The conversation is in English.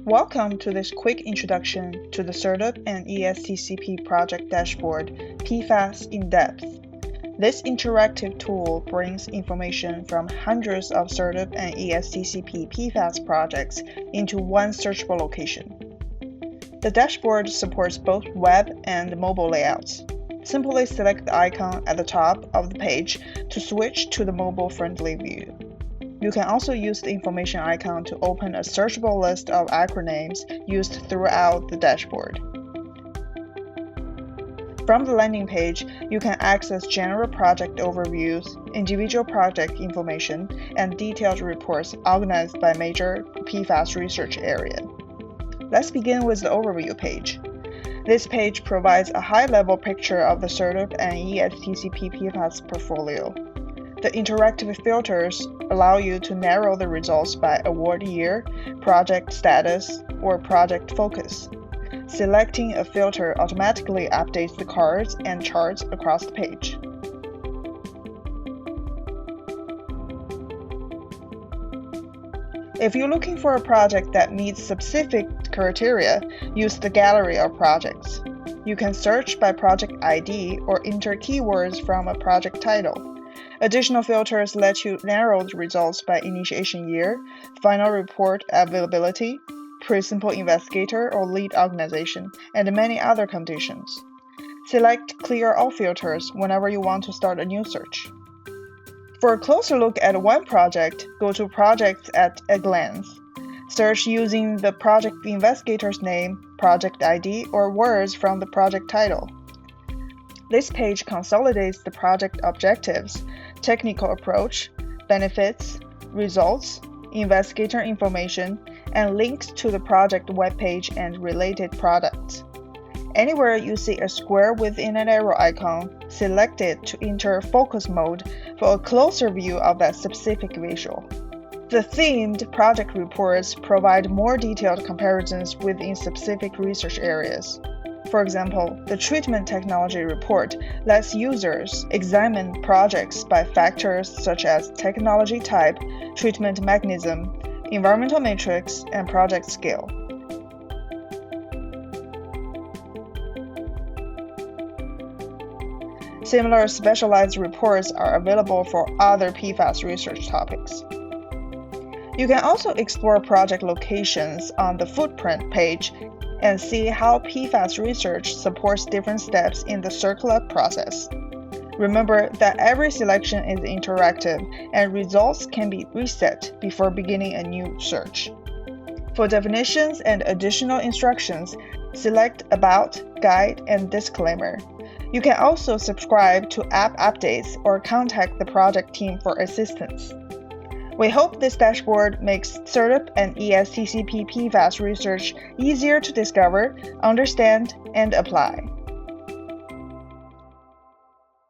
Welcome to this quick introduction to the SERDP and ESTCP Project Dashboard, PFAS in Depth. This interactive tool brings information from hundreds of SERDP and ESTCP PFAS projects into one searchable location. The dashboard supports both web and mobile layouts. Simply select the icon at the top of the page to switch to the mobile-friendly view. You can also use the information icon to open a searchable list of acronyms used throughout the dashboard. From the landing page, you can access general project overviews, individual project information, and detailed reports organized by major PFAS research area. Let's begin with the overview page. This page provides a high-level picture of the SERDP and ESTCP PFAS portfolio. The interactive filters allow you to narrow the results by award year, project status, or project focus. Selecting a filter automatically updates the cards and charts across the page. If you're looking for a project that meets specific criteria, use the gallery of projects. You can search by project ID or enter keywords from a project title. Additional filters let you narrow the results by initiation year, final report availability, principal investigator or lead organization, and many other conditions. Select Clear All filters whenever you want to start a new search. For a closer look at one project, go to Projects at a Glance. Search using the project investigator's name, project ID, or words from the project title. This page consolidates the project objectives, technical approach, benefits, results, investigator information, and links to the project webpage and related products. Anywhere you see a square within an arrow icon, select it to enter focus mode for a closer view of that specific visual. The themed project reports provide more detailed comparisons within specific research areas. For example, the treatment technology report lets users examine projects by factors such as technology type, treatment mechanism, environmental matrix, and project scale. Similar specialized reports are available for other PFAS research topics. You can also explore project locations on the footprint page and see how PFAS research supports different steps in the circular process. Remember that every selection is interactive and results can be reset before beginning a new search. For definitions and additional instructions, select About, Guide, and Disclaimer. You can also subscribe to app updates or contact the project team for assistance. We hope this dashboard makes SERDP and ESTCP PFAS research easier to discover, understand, and apply.